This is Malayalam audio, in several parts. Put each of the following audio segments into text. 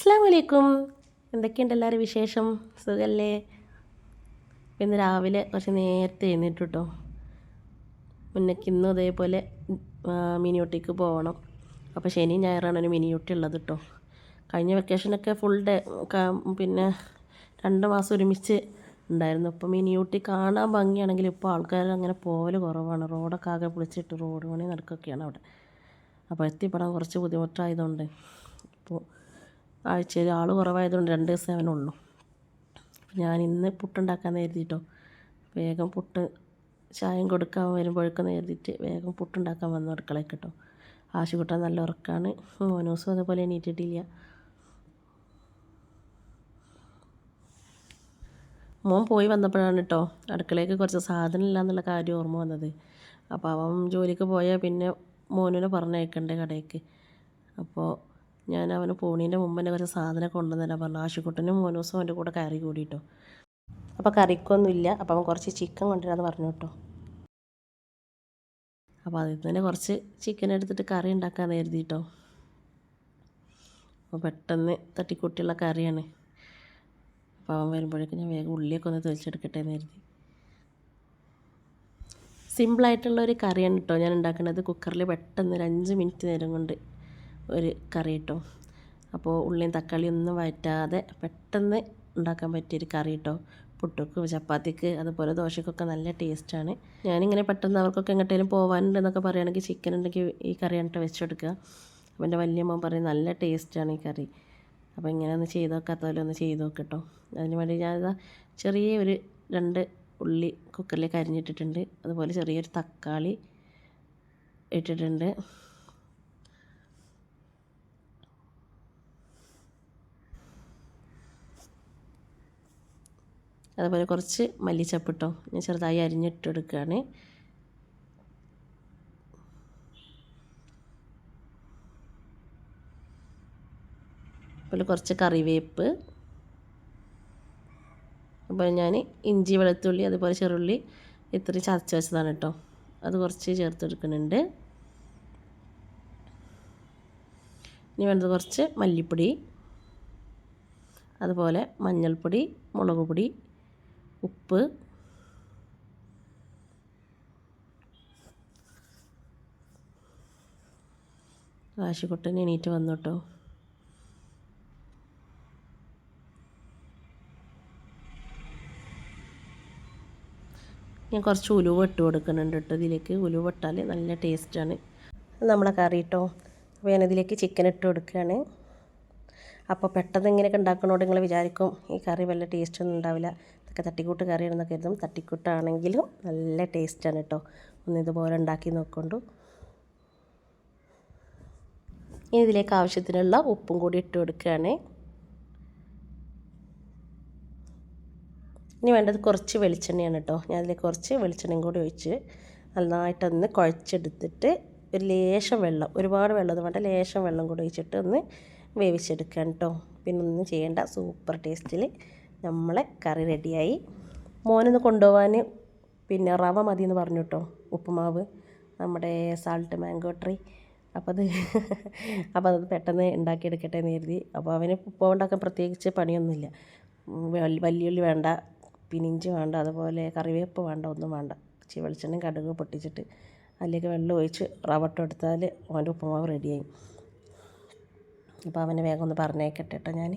അസ്സലാമു അലൈക്കും. എന്തൊക്കെയുണ്ട് എല്ലാവരും വിശേഷം? സുഖല്ലേ? ഇന്ന് രാവിലെ കുറച്ച് നേരത്തെ എഴുന്നേറ്റ് കേട്ടോ. മുന്നേക്ക് ഇന്നും അതേപോലെ മിനിയൂട്ടിക്ക് പോകണം. അപ്പോൾ ശനി ഞായറാണ് ഒരു മിനിയൂട്ടി ഉള്ളത് കേട്ടോ. കഴിഞ്ഞ വെക്കേഷനൊക്കെ ഫുൾ ഡേ പിന്നെ 2 മാസം ഒരുമിച്ച് ഉണ്ടായിരുന്നു. ഇപ്പോൾ മിനിയൂട്ടി കാണാൻ ഭംഗിയാണെങ്കിൽ ഇപ്പോൾ ആൾക്കാർ അങ്ങനെ പോകൽ കുറവാണ്. റോഡൊക്കെ ആകെ പൊളിച്ചിട്ട് റോഡ് പണി നടക്കുകയാണ് അവിടെ. അപ്പോൾ എത്തിപ്പെടാൻ കുറച്ച് ബുദ്ധിമുട്ടായതുകൊണ്ട് ഇപ്പോൾ ആഴ്ചയിൽ ആൾ കുറവായതുകൊണ്ട് 2 ദിവസം അവനുള്ളൂ. ഞാൻ ഇന്ന് പുട്ടുണ്ടാക്കാൻ കരുതിയിട്ടോ. വേഗം പുട്ട് ചായം കൊടുക്കാൻ വരുമ്പോഴേക്കും കരുതിയിട്ട് വേഗം പുട്ടുണ്ടാക്കാൻ വന്നു അടുക്കളയ്ക്ക് കേട്ടോ. ആശുകുട്ടൻ നല്ല ഉറക്കമാണ്. മോനൂസും അതുപോലെ എണീറ്റിട്ടില്ല. മോൻ പോയി വന്നപ്പോഴാണ് കേട്ടോ അടുക്കളയ്ക്ക് കുറച്ച് സാധനം ഇല്ല എന്നുള്ള കാര്യം ഓർമ്മ വന്നത്. അപ്പോൾ അവൻ ജോലിക്ക് പോയാൽ പിന്നെ മോനിനെ പറഞ്ഞയക്കണ്ടേ കടയ്ക്ക്. അപ്പോൾ ഞാൻ അവന് പോണീൻ്റെ മുമ്പ് തന്നെ കുറച്ച് സാധനം കൊണ്ടുവന്നില്ല പറഞ്ഞു. ആശുക്കുട്ടനും മോനൂസും അവൻ്റെ കൂടെ കറി കൂടിയിട്ടോ. അപ്പോൾ കറിക്കൊന്നുമില്ല. അപ്പോൾ അവൻ കുറച്ച് ചിക്കൻ കൊണ്ടുവരാമെന്ന് പറഞ്ഞു കേട്ടോ. അപ്പോൾ അതിൽ തന്നെ കുറച്ച് ചിക്കൻ എടുത്തിട്ട് കറി ഉണ്ടാക്കാമെന്ന് കരുതിയിട്ടോ. അപ്പോൾ പെട്ടെന്ന് തട്ടിക്കൂട്ടിയുള്ള കറിയാണ്. അപ്പോൾ അവൻ വരുമ്പോഴേക്കും ഞാൻ വേഗം ഉള്ളിയൊക്കെ ഒന്ന് തെളിച്ചെടുക്കട്ടെ എന്ന് കരുതി. സിമ്പിളായിട്ടുള്ളൊരു കറിയാണ് കേട്ടോ ഞാൻ ഉണ്ടാക്കുന്നത്. കുക്കറിൽ പെട്ടെന്ന് ഒരു 5 മിനിറ്റ് നേരം കൊണ്ട് ഒരു കറി കേട്ടോ. അപ്പോൾ ഉള്ളിയും തക്കാളിയും ഒന്നും വഴറ്റാതെ പെട്ടെന്ന് ഉണ്ടാക്കാൻ പറ്റിയൊരു കറി കേട്ടോ. പുട്ടുക്ക് ചപ്പാത്തിക്ക് അതുപോലെ ദോശക്കൊക്കെ നല്ല ടേസ്റ്റാണ്. ഞാനിങ്ങനെ പെട്ടെന്ന് അവർക്കൊക്കെ എങ്ങോട്ടേലും പോകാനുണ്ടെന്നൊക്കെ പറയുകയാണെങ്കിൽ ചിക്കൻ ഉണ്ടെങ്കിൽ ഈ കറിയാണ് കേട്ടോ വെച്ചെടുക്കുക. അപ്പോൾ എൻ്റെ വലിയ മോൻ പറയും നല്ല ടേസ്റ്റാണ് ഈ കറി. അപ്പോൾ ഇങ്ങനെ ഒന്ന് ചെയ്ത് നോക്കാത്തപോലെ ഒന്ന് ചെയ്ത് നോക്കട്ടോ. അതിന് വേണ്ടി ഞാനിതാ ചെറിയ ഒരു 2 ഉള്ളി കുക്കറിലേക്ക് അരിഞ്ഞിട്ടിട്ടുണ്ട്. അതുപോലെ ചെറിയൊരു തക്കാളി ഇട്ടിട്ടുണ്ട്. അതുപോലെ കുറച്ച് മല്ലിച്ചപ്പ് ഇട്ടോ ഞാൻ ചെറുതായി അരിഞ്ഞിട്ടെടുക്കുകയാണ്. അതുപോലെ കുറച്ച് കറിവേപ്പ്. അപ്പോൾ ഞാൻ ഇഞ്ചി വെളുത്തുള്ളി അതുപോലെ ചെറുള്ളി ഇത്രയും ചതച്ച് വെച്ചതാണ് കേട്ടോ. അത് കുറച്ച് ചേർത്തെടുക്കുന്നുണ്ട്. ഇനി വേണ്ടത് കുറച്ച് മല്ലിപ്പൊടി, അതുപോലെ മഞ്ഞൾപ്പൊടി, മുളക് പൊടി, ഉപ്പ്, ആശുക്കുട്ടൻ എണീറ്റ് വന്നു കേട്ടോ. ഞാൻ കുറച്ച് ഉലുവ ഇട്ട് കൊടുക്കുന്നുണ്ട് കേട്ടോ ഇതിലേക്ക്. ഉലുവ ഇട്ടാൽ നല്ല ടേസ്റ്റാണ് നമ്മളെ കറി കേട്ടോ. അപ്പോൾ ഞാനിതിലേക്ക് ചിക്കൻ ഇട്ട് കൊടുക്കുകയാണ്. അപ്പോൾ പെട്ടെന്ന് ഇങ്ങനെയൊക്കെ ഉണ്ടാക്കണോട് നിങ്ങൾ വിചാരിക്കും ഈ കറി വല്ല ടേസ്റ്റൊന്നും ഉണ്ടാവില്ല, ഇതൊക്കെ തട്ടിക്കൂട്ട് കറിയാണെന്നൊക്കെ കരുതും. തട്ടിക്കൂട്ടാണെങ്കിലും നല്ല ടേസ്റ്റാണ് കേട്ടോ. ഒന്ന് ഇതുപോലെ ഉണ്ടാക്കി നോക്കൊണ്ടു. ഇനി ഇതിലേക്ക് ആവശ്യത്തിനുള്ള ഉപ്പും കൂടി ഇട്ട് കൊടുക്കുകയാണ്. ഇനി വേണ്ടത് കുറച്ച് വെളിച്ചെണ്ണയാണ് കേട്ടോ. ഞാൻ അതിലേക്ക് കുറച്ച് വെളിച്ചെണ്ണയും കൂടി ഒഴിച്ച് നന്നായിട്ടൊന്ന് കുഴച്ചെടുത്തിട്ട് ഒരു ലേശം വെള്ളം, ഒരുപാട് വെള്ളമൊന്നും വേണ്ട, ലേശം വെള്ളം കൂടി ഒഴിച്ചിട്ട് ഒന്ന് വേവിച്ചെടുക്കാൻ കേട്ടോ. പിന്നെ ഒന്നും ചെയ്യേണ്ട, സൂപ്പർ ടേസ്റ്റിൽ നമ്മളെ കറി റെഡിയായി. മോനൊന്ന് കൊണ്ടുപോകാൻ പിന്നെ റവ മതി എന്ന് പറഞ്ഞു കേട്ടോ, ഉപ്പുമാവ്, നമ്മുടെ സാൾട്ട് മാംഗോ ട്രീ. അപ്പോൾ അത് പെട്ടെന്ന് ഉണ്ടാക്കിയെടുക്കട്ടെ എന്ന് കരുതി. അപ്പോൾ അവന് ഉപ്പുമാവ് ഉണ്ടാക്കാൻ പ്രത്യേകിച്ച് പണിയൊന്നുമില്ല. വലിയുള്ളി വേണ്ട, പിന്നെ ഇഞ്ചി വേണ്ട, അതുപോലെ കറിവേപ്പ് വേണ്ട, ഒന്നും വേണ്ട. വെളിച്ചെണ്ണയും കടുക് പൊട്ടിച്ചിട്ട് അതിലേക്ക് വെള്ളം ഒഴിച്ച് റവ ഇട്ട് കൊടുത്താൽ അവൻ്റെ ഉപ്പുമാവ് റെഡിയായി. അപ്പോൾ അവനെ വേഗം ഒന്ന് പറഞ്ഞേക്കട്ടെ കേട്ടോ ഞാൻ.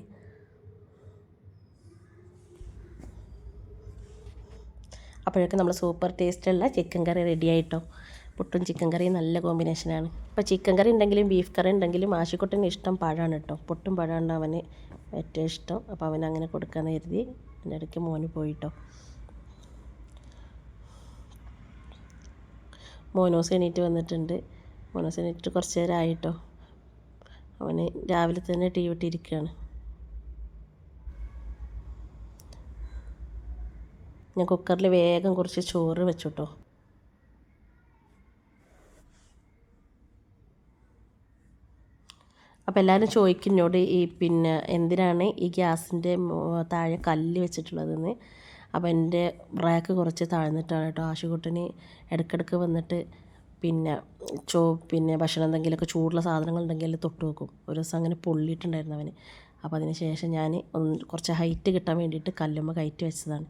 അപ്പോഴേക്കും നമ്മൾ സൂപ്പർ ടേസ്റ്റുള്ള ചിക്കൻ കറി റെഡി ആയിട്ടോ. പുട്ടും ചിക്കൻ കറിയും നല്ല കോമ്പിനേഷനാണ്. ഇപ്പോൾ ചിക്കൻ കറി ഉണ്ടെങ്കിലും ബീഫ് കറി ഉണ്ടെങ്കിലും ആശുക്കുട്ടന് ഇഷ്ടം പഴമാണ് കേട്ടോ. പുട്ടും പഴമാണ് അവന് ഏറ്റവും ഇഷ്ടം. അപ്പോൾ അവൻ അങ്ങനെ കൊടുക്കാമെന്ന് കരുതി എൻ്റെ ഇടയ്ക്ക് മോന് പോയിട്ടോ. മോനോസ് എണീറ്റ് വന്നിട്ടുണ്ട്. മോനോസ് എണീറ്റ് കുറച്ച് നേരം ആയിട്ടോ. അവന് രാവിലെ തന്നെ ടീ വിട്ടിരിക്കുകയാണ്. ഞാൻ കുക്കറിൽ വേഗം കുറച്ച് ചോറ് വെച്ചു കേട്ടോ. അപ്പോൾ എല്ലാവരും ചോദിക്കും എന്നോട് ഈ പിന്നെ എന്തിനാണ് ഈ ഗ്യാസിൻ്റെ താഴെ കല്ല് വെച്ചിട്ടുള്ളതെന്ന്. അപ്പോൾ എൻ്റെ റാക്ക് കുറച്ച് താഴ്ന്നിട്ടാണ് കേട്ടോ. ആശുക്കുട്ടന് ഇടയ്ക്കിടയ്ക്ക് വന്നിട്ട് പിന്നെ ഭക്ഷണം എന്തെങ്കിലുമൊക്കെ ചൂടുള്ള സാധനങ്ങൾ ഉണ്ടെങ്കിൽ തൊട്ട് വെക്കും. ഒരു ദിവസം അങ്ങനെ പൊള്ളിയിട്ടുണ്ടായിരുന്നു അവന്. അപ്പോൾ അതിന് ശേഷം ഞാൻ കുറച്ച് ഹൈറ്റ് കിട്ടാൻ വേണ്ടിയിട്ട് കല്ലുമ്മ കയറ്റി വെച്ചതാണ്.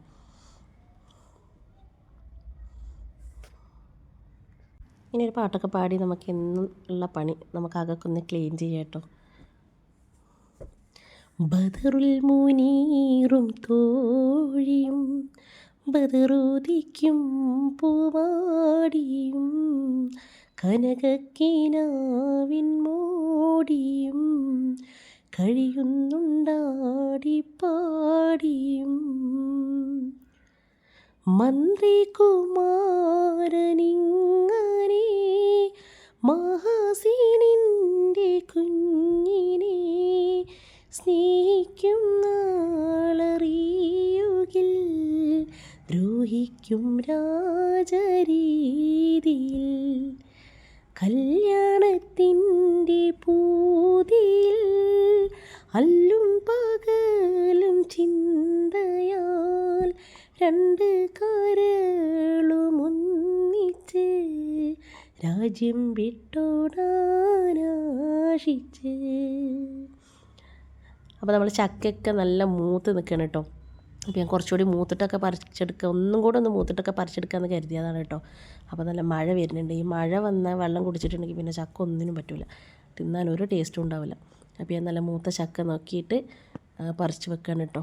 ഇനി ഒരു പാട്ടൊക്കെ പാടി നമുക്ക് എന്നും ഉള്ള പണി നമുക്ക് അകൊക്കെ ഒന്ന് ക്ലീൻ ചെയ്യാം കേട്ടോ. ബദറുൽ മുനീറും തോഴിയും ബദറുദിക്കും പൂവാടിയും കനകക്കിനാവിൻ മോടിയും കഴിയുന്നുണ്ടാടിപ്പാടിയും മന്ത്രി കുമാരനിങ്ങനെ മഹാസീനിൻ്റെ കുഞ്ഞിനെ സ്നേഹിക്കും നാളറിയുകിൽ ദ്രോഹിക്കും രാജരീതിയിൽ കല്യാണത്തിൻ്റെ പൂതിയിൽ അല്ലും പകലും ചിന്തയാൽ രണ്ട് കരളും ഒന്നിച്ച് രാജ്യം വിട്ടോടാനാശിച്ച്. അപ്പോൾ നമ്മൾ ചക്കയൊക്കെ നല്ല മൂത്ത് നിൽക്കണം കേട്ടോ. അപ്പോൾ ഞാൻ കുറച്ചുകൂടി മൂത്തിട്ടൊക്കെ പറിച്ചെടുക്കുക, ഒന്നും കൂടെ ഒന്ന് മൂത്തിട്ടൊക്കെ പറിച്ചെടുക്കാമെന്ന് കരുതിയതാണ് കേട്ടോ. അപ്പോൾ നല്ല മഴ വരുന്നുണ്ട്. ഈ മഴ വന്നാൽ വെള്ളം കുടിച്ചിട്ടുണ്ടെങ്കിൽ പിന്നെ ചക്ക ഒന്നിനും പറ്റില്ല, തിന്നാൻ ഒരു ടേസ്റ്റും ഉണ്ടാവില്ല. അപ്പോൾ ഞാൻ നല്ല മൂത്ത ചക്ക നോക്കിയിട്ട് പറിച്ച് വെക്കാണ് കേട്ടോ.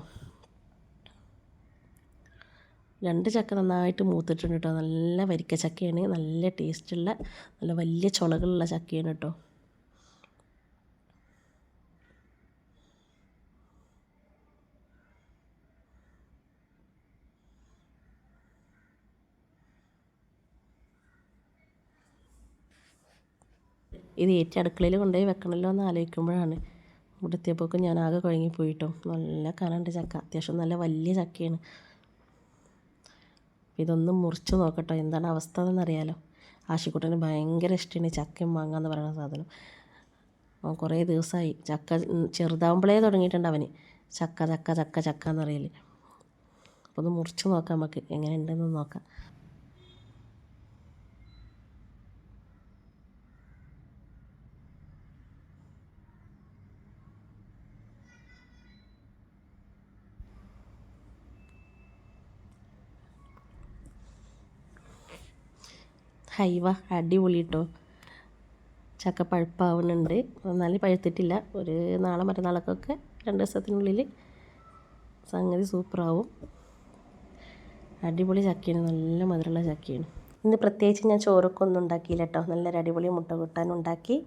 2 ചക്ക നന്നായിട്ട് മൂത്തിട്ടുണ്ട് കേട്ടോ. നല്ല വരിക്ക ചക്കയാണ്, നല്ല ടേസ്റ്റുള്ള നല്ല വലിയ ചുളകളുള്ള ചക്കയാണ് കേട്ടോ. ഇത് ഏറ്റി അടുക്കളയിൽ കൊണ്ടുപോയി വെക്കണമല്ലോ എന്ന് ആലോചിക്കുമ്പോഴാണ് ഇവിടെ എത്തിയപ്പോഴേക്കും ഞാൻ ആകെ കുഴങ്ങിപ്പോയിട്ടോ. നല്ല കനമുണ്ട് ചക്ക, അത്യാവശ്യം നല്ല വലിയ ചക്കയാണ്. ഇതൊന്നും മുറിച്ച് നോക്കട്ടോ എന്താണ് അവസ്ഥ എന്നറിയാലോ. ആശിക്കുട്ടന് ഭയങ്കര ഇഷ്ടമാണ് ചക്കയും മാങ്ങ എന്ന് പറയുന്ന സാധനം. കുറേ ദിവസമായി ചക്ക ചെറുതാവുമ്പോഴേ തുടങ്ങിയിട്ടുണ്ട് അവന് ചക്ക ചക്ക ചക്ക ചക്ക എന്നറിയില്ല. അപ്പോൾ ഒന്ന് മുറിച്ച് നോക്കാം, നമുക്ക് എങ്ങനെയുണ്ടെന്ന് നോക്കാം. ഹൈവ അടിപൊളി കേട്ടോ. ചക്ക പഴുപ്പാവുന്നുണ്ട്, എന്നാലും പഴുത്തിട്ടില്ല. ഒരു നാളെ മറ്റന്നാളൊക്കെ 2 ദിവസത്തിനുള്ളിൽ സംഗതി സൂപ്പറാവും. അടിപൊളി ചക്കയാണ്, നല്ല മധുരമുള്ള ചക്കയാണ്. ഇന്ന് പ്രത്യേകിച്ച് ഞാൻ ചോറൊക്കെ ഒന്നും ഉണ്ടാക്കിയില്ല കേട്ടോ. നല്ലൊരു അടിപൊളി മുട്ട കൂട്ടാൻ ഉണ്ടാക്കി,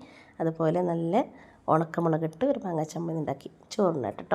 അതുപോലെ നല്ല ഉണക്കമുളകിട്ട് ഒരു മാങ്ങാച്ചമ്മന്തി ഉണ്ടാക്കി ചോറുണ്ടായിട്ട് കേട്ടോ.